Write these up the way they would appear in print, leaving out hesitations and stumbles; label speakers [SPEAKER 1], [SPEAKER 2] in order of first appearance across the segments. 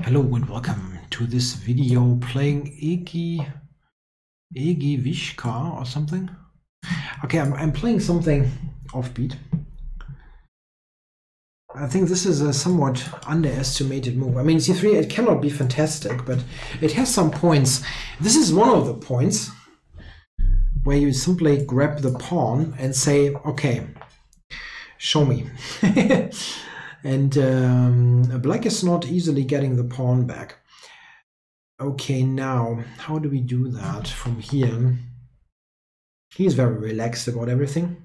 [SPEAKER 1] Hello and welcome to this video playing Egivichka or something. Okay, I'm playing something offbeat. I think this is a somewhat underestimated move. I mean, c3, it cannot be fantastic, but it has some points. This is one of the points where you simply grab the pawn and say, okay, show me. And black is not easily getting the pawn back. Okay, now, how do we do that from here? He's very relaxed about everything.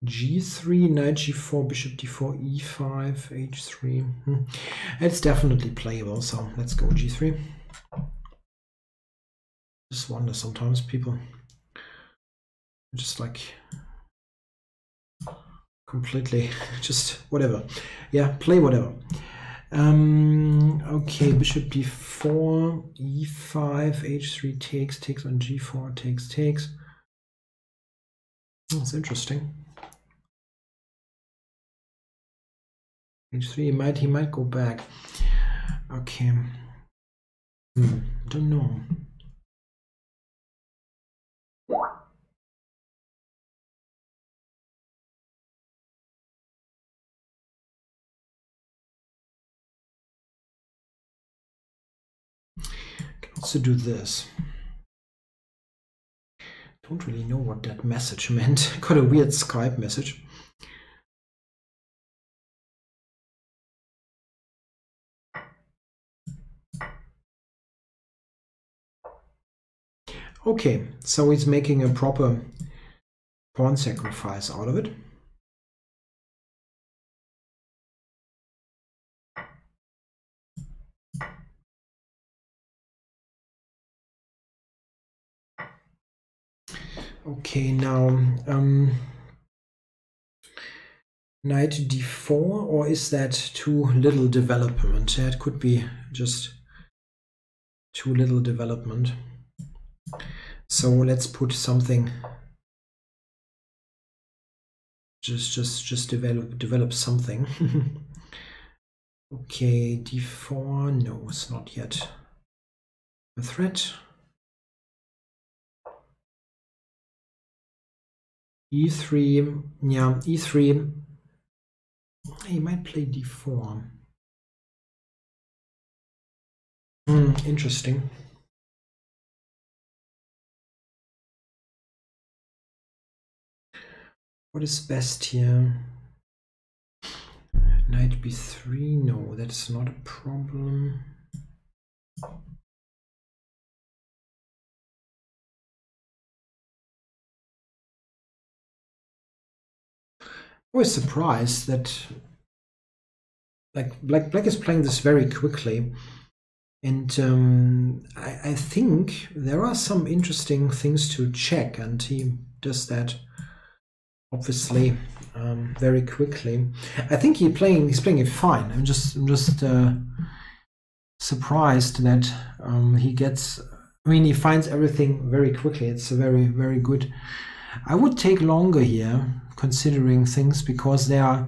[SPEAKER 1] G3, knight g4, bishop d4, e5, h3. It's definitely playable, so let's go g3. Just wonder sometimes people just like completely just whatever. Yeah, play whatever. Okay, bishop d4, e5, h3 takes on g4, takes. That's interesting. h3, he might go back. Okay. Don't know. Can also do this. Don't really know what that message meant. Got a weird Skype message. Okay, so he's making a proper pawn sacrifice out of it. Okay, now knight d4, or is that too little development? It could be just too little development. So let's put something. Just develop something. Okay, d4. No, it's not yet a threat. e3. Yeah, e3. He might play d4. Interesting. What is best here? Knight b3. No, that's not a problem. I was surprised that like black is playing this very quickly, and I think there are some interesting things to check, and he does that obviously very quickly. I think he's playing it fine. I'm just surprised that he gets. I mean, he finds everything very quickly. It's a very good. I would take longer here, considering things, because there are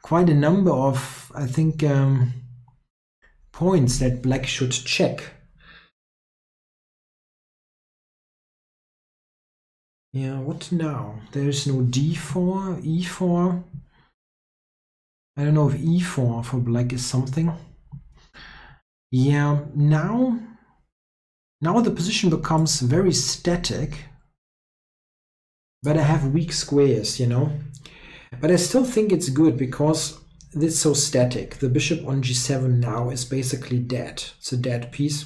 [SPEAKER 1] quite a number of, I think, points that black should check. Yeah, what now? There's no d4, e4. I don't know if e4 for black is something. Yeah, now the position becomes very static. But I have weak squares, you know. But I still think it's good because it's so static. The bishop on g7 now is basically dead. It's a dead piece.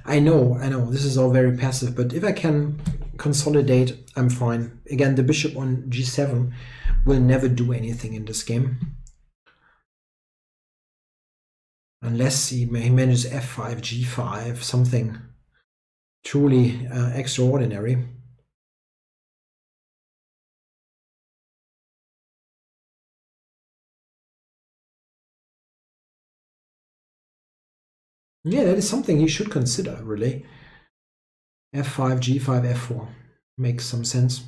[SPEAKER 1] I know, this is all very passive, but if I can consolidate, I'm fine. Again, the bishop on g7 will never do anything in this game. Unless he manages f5, g5, something truly extraordinary. Yeah, that is something he should consider, really. f5, g5, f4 makes some sense.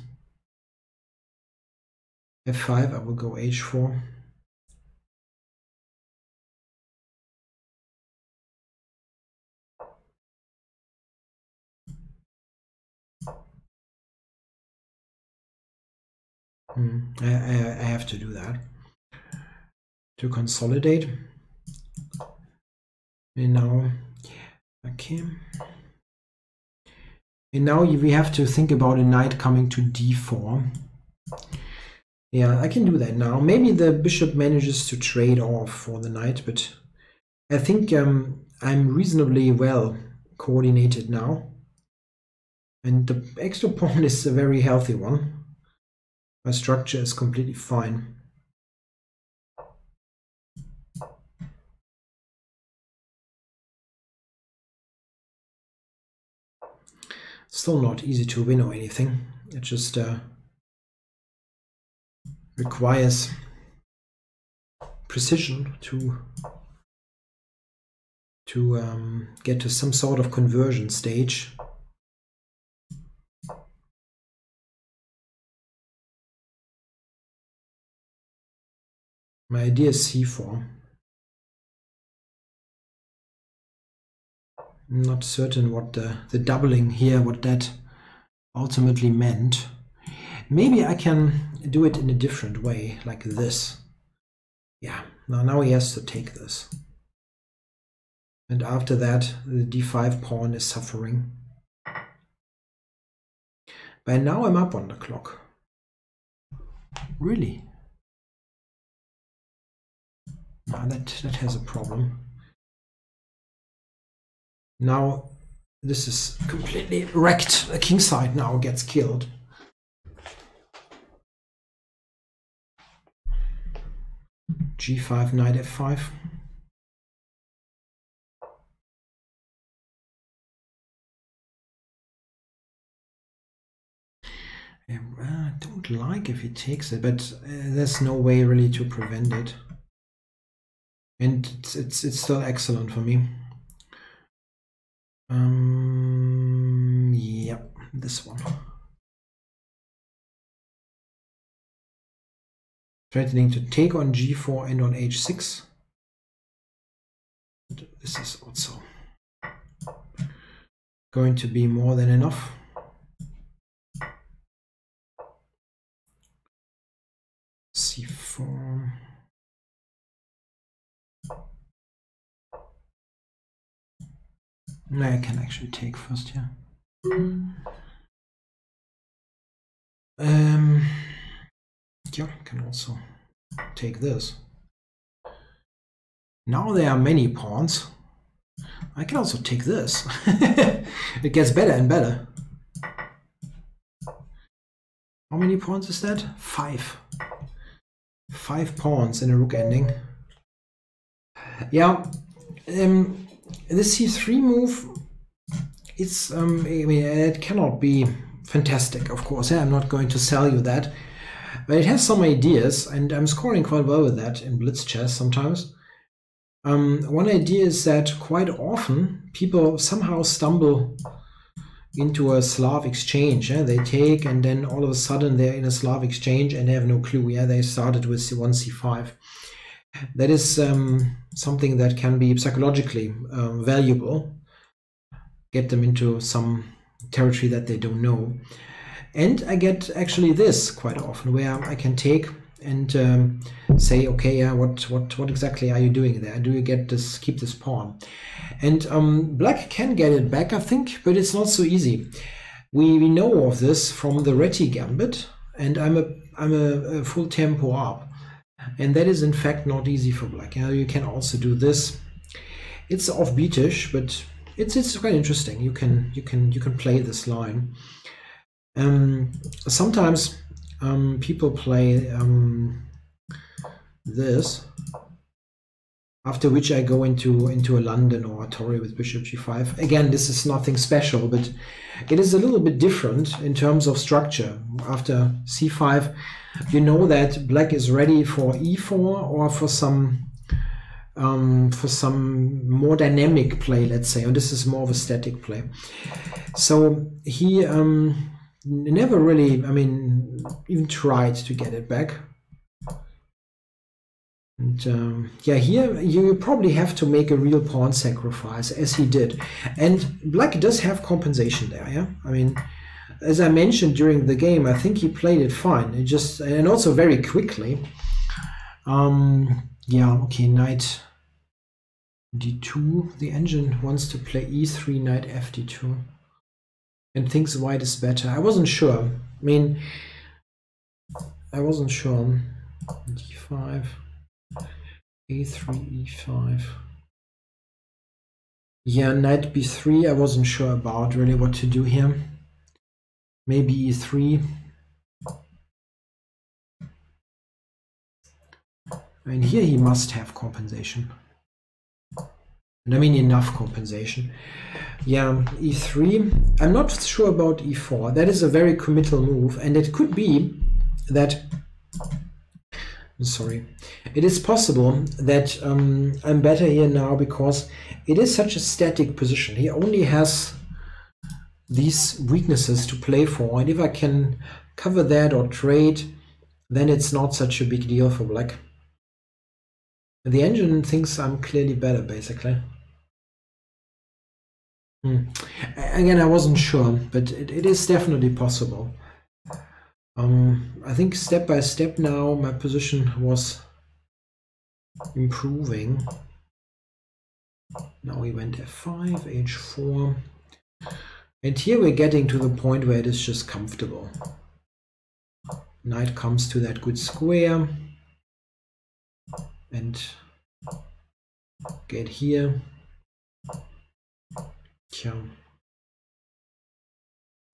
[SPEAKER 1] f5, I will go h4. I have to do that to consolidate. And now, okay. And now we have to think about a knight coming to d4. Yeah, I can do that now. Maybe the bishop manages to trade off for the knight, but I think I'm reasonably well coordinated now. And the extra pawn is a very healthy one. My structure is completely fine. Still not easy to win or anything. It just requires precision to get to some sort of conversion stage. My idea is c4. I'm not certain what the doubling here, what that ultimately meant. Maybe I can do it in a different way, like this. Yeah, now he has to take this. And after that, the d5 pawn is suffering. By now I'm up on the clock. Really? No, that has a problem. Now this is completely wrecked. The king side now gets killed. g5, knight f5. I don't like if he takes it, but there's no way really to prevent it. And it's still excellent for me. Yeah, this one. Threatening to take on g4 and on h6. This is also going to be more than enough. c4. No, I can actually take first here. Yeah, I can also take this. Now there are many pawns. I can also take this. It gets better and better. How many pawns is that? 5. 5 pawns in a rook ending. Yeah, the c3 move, it's I mean, it cannot be fantastic, of course. I'm not going to sell you that, but it has some ideas, and I'm scoring quite well with that in Blitz chess sometimes. One idea is that quite often people somehow stumble into a Slav exchange. Yeah? They take, and then all of a sudden they're in a Slav exchange and they have no clue. Yeah, they started with c1, c5. That is something that can be psychologically valuable. Get them into some territory that they don't know. And I get actually this quite often, where I can take and say, okay, yeah, what exactly are you doing there? Do you get this? Keep this pawn? And black can get it back, I think, but it's not so easy. We know of this from the Reti gambit, and I'm a full tempo up. And that is in fact not easy for black. You can also do this. It's offbeatish, but it's quite interesting. You can play this line. Sometimes people play this, after which I go into a London or a Torre with bishop g5. Again, this is nothing special, but it is a little bit different in terms of structure. After c5, you know that black is ready for e4 or for some more dynamic play, let's say. And this is more of a static play. So he never really, I mean, even tried to get it back. And yeah, here you probably have to make a real pawn sacrifice, as he did. And black does have compensation there, yeah? I mean, as I mentioned during the game, I think he played it fine. It just, and also very quickly. Yeah, okay, knight d2. The engine wants to play e3, knight fd2, and thinks white is better. I wasn't sure. I mean, I wasn't sure. d5, a3, e5. Yeah, knight b3. I wasn't sure about really what to do here. Maybe e3. And here he must have compensation. And I mean enough compensation. Yeah, e3. I'm not sure about e4. That is a very committal move. And it could be that, sorry, it is possible that I'm better here now because it is such a static position. He only has these weaknesses to play for. And if I can cover that or trade, then it's not such a big deal for black. The engine thinks I'm clearly better, basically. Again, I wasn't sure, but it is definitely possible. I think step by step now my position was improving. Now we went f5, h4. And here we're getting to the point where it is just comfortable. Knight comes to that good square. And get here. Yeah.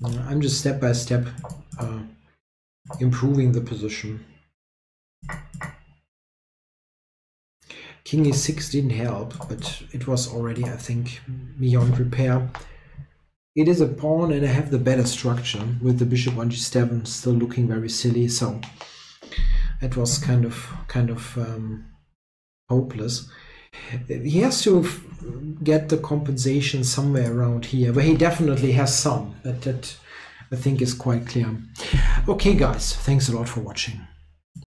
[SPEAKER 1] I'm just step by step improving the position. King e6 didn't help, but it was already, I think, beyond repair. It is a pawn and I have the better structure with the bishop on g7 still looking very silly, so it was kind of hopeless. He has to get the compensation somewhere around here, where he definitely has some. That I think is quite clear. Okay guys, thanks a lot for watching.